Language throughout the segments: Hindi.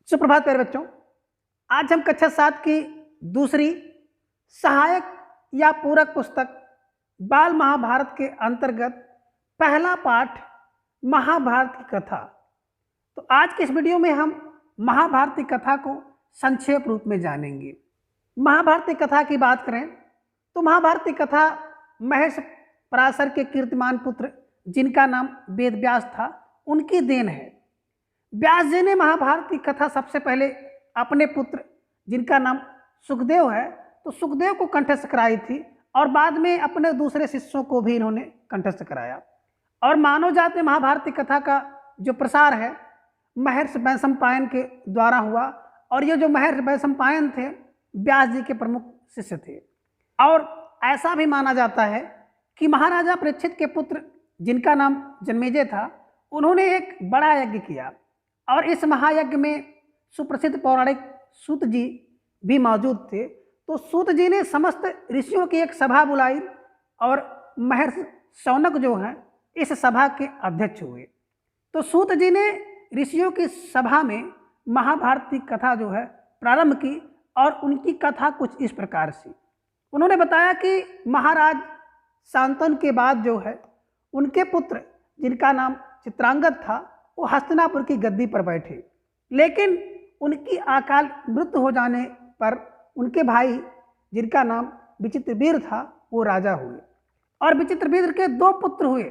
सुप्रभात प्यारे बच्चों। आज हम कक्षा 7 की दूसरी सहायक या पूरक पुस्तक बाल महाभारत के अंतर्गत पहला पाठ महाभारत की कथा। तो आज के इस वीडियो में हम महाभारत की कथा को संक्षेप रूप में जानेंगे। महाभारत की कथा की बात करें तो महाभारत की कथा महर्षि पराशर के कीर्तिमान पुत्र जिनका नाम वेदव्यास था, उनकी देन है। व्यास जी ने महाभारत की कथा सबसे पहले अपने पुत्र जिनका नाम सुखदेव है, तो सुखदेव को कंठस्थ कराई थी और बाद में अपने दूसरे शिष्यों को भी इन्होंने कंठस्थ कराया। और मानव जाति में महाभारत की कथा का जो प्रसार है महर्षि वैशंपायन के द्वारा हुआ, और ये जो महर्षि वैशंपायन थे व्यास जी के प्रमुख शिष्य थे। और ऐसा भी माना जाता है कि महाराजा परीक्षित के पुत्र जिनका नाम जन्मेजय था, उन्होंने एक बड़ा यज्ञ किया और इस महायज्ञ में सुप्रसिद्ध पौराणिक सूत जी भी मौजूद थे। तो सूत जी ने समस्त ऋषियों की एक सभा बुलाई और महर्षि शौनक जो हैं इस सभा के अध्यक्ष हुए। तो सूत जी ने ऋषियों की सभा में महाभारत की कथा जो है प्रारंभ की और उनकी कथा कुछ इस प्रकार से उन्होंने बताया कि महाराज शांतनु के बाद जो है उनके पुत्र जिनका नाम चित्रांगद था, वो हस्तिनापुर की गद्दी पर बैठे, लेकिन उनकी अकाल मृत्यु हो जाने पर उनके भाई जिनका नाम विचित्रवीर था वो राजा हुए। और विचित्रवीर के दो पुत्र हुए,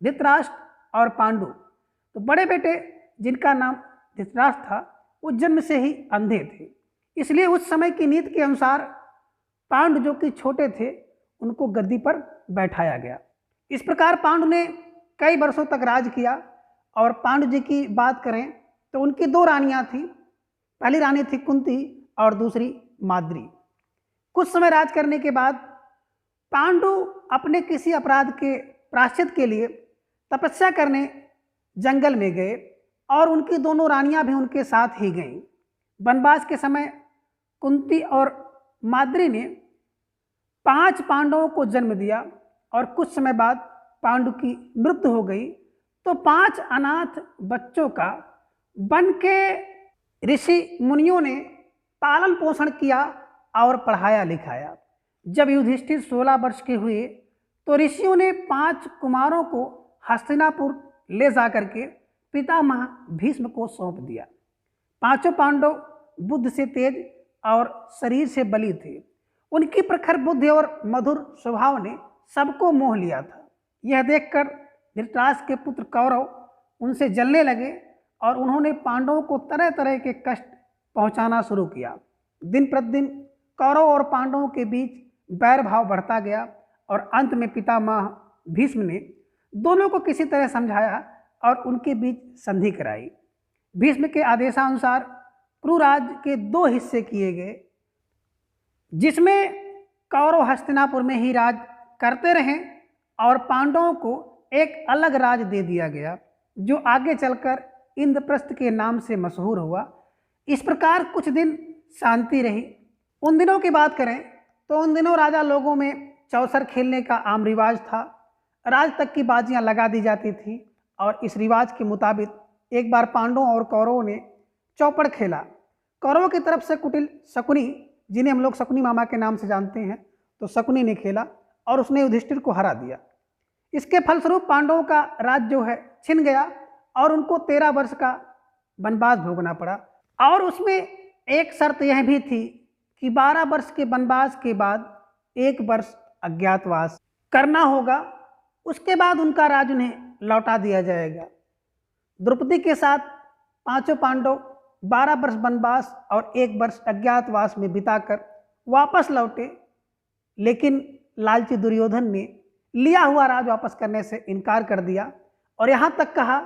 धृतराष्ट्र और पांडु। तो बड़े बेटे जिनका नाम धृतराष्ट्र था वो जन्म से ही अंधे थे, इसलिए उस समय की नीति के अनुसार पांडु जो कि छोटे थे उनको गद्दी पर बैठाया गया। इस प्रकार पांडु ने कई वर्षों तक राज किया। और पांडु जी की बात करें तो उनकी दो रानियां थी, पहली रानी थी कुंती और दूसरी माद्री। कुछ समय राज करने के बाद पांडु अपने किसी अपराध के प्रायश्चित के लिए तपस्या करने जंगल में गए और उनकी दोनों रानियां भी उनके साथ ही गईं। वनवास के समय कुंती और माद्री ने 5 पांडवों को जन्म दिया और कुछ समय बाद पांडु की मृत्यु हो गई। तो 5 अनाथ बच्चों का वन के ऋषि मुनियों ने पालन पोषण किया और पढ़ाया लिखाया। जब युधिष्ठिर 16 वर्ष के हुए तो ऋषियों ने 5 कुमारों को हस्तिनापुर ले जाकर के पितामह भीष्म को सौंप दिया। 5 पांडव बुद्धि से तेज और शरीर से बली थे। उनकी प्रखर बुद्धि और मधुर स्वभाव ने सबको मोह लिया था। यह देखकर धृतराष्ट्र के पुत्र कौरव उनसे जलने लगे और उन्होंने पांडवों को तरह तरह के कष्ट पहुंचाना शुरू किया। दिन प्रतिदिन कौरव और पांडवों के बीच बैर भाव बढ़ता गया और अंत में पितामह भीष्म ने दोनों को किसी तरह समझाया और उनके बीच संधि कराई। भीष्म के आदेशानुसार कुरुराज के 2 हिस्से किए गए, जिसमें कौरव हस्तिनापुर में ही राज करते रहे और पांडवों को एक अलग राज दे दिया गया जो आगे चलकर इंद्रप्रस्थ के नाम से मशहूर हुआ। इस प्रकार कुछ दिन शांति रही। उन दिनों की बात करें तो उन दिनों राजा लोगों में चौसर खेलने का आम रिवाज था। राज तक की बाजियां लगा दी जाती थी और इस रिवाज के मुताबिक एक बार पांडवों और कौरवों ने चौपड़ खेला। कौरवों की तरफ से कुटिल शकुनी, जिन्हें हम लोग शकुनी मामा के नाम से जानते हैं, तो शकुनी ने खेला और उसने युधिष्ठिर को हरा दिया। इसके फलस्वरूप पांडवों का राज जो है छिन गया और उनको 13 वर्ष का वनवास भोगना पड़ा। और उसमें एक शर्त यह भी थी कि 12 वर्ष के वनवास के बाद 1 वर्ष अज्ञातवास करना होगा, उसके बाद उनका राज उन्हें लौटा दिया जाएगा। द्रौपदी के साथ 5 पांडव 12 वर्ष वनवास और 1 वर्ष अज्ञातवास में बिताकर वापस लौटे, लेकिन लालची दुर्योधन ने लिया हुआ राज वापस करने से इनकार कर दिया और यहाँ तक कहा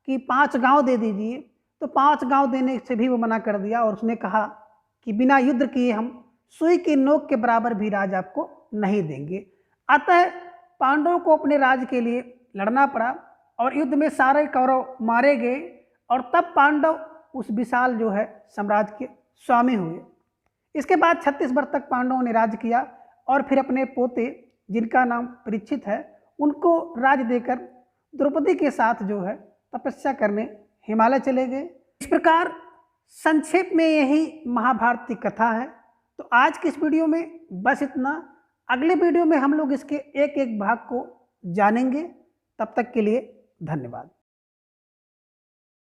कि 5 गांव दे दीजिए। तो 5 गांव देने से भी वो मना कर दिया और उसने कहा कि बिना युद्ध किए हम सुई की नोक के बराबर भी राज आपको नहीं देंगे। अतः पांडवों को अपने राज के लिए लड़ना पड़ा और युद्ध में सारे कौरव मारे गए और तब पांडव उस विशाल जो है साम्राज्य के स्वामी हुए। इसके बाद 36 वर्ष तक पांडवों ने राज किया और फिर अपने पोते जिनका नाम परीक्षित है उनको राज देकर द्रौपदी के साथ जो है तपस्या करने हिमालय चले गए। इस प्रकार संक्षेप में यही महाभारत की कथा है। तो आज की इस वीडियो में बस इतना। अगले वीडियो में हम लोग इसके एक एक भाग को जानेंगे। तब तक के लिए धन्यवाद।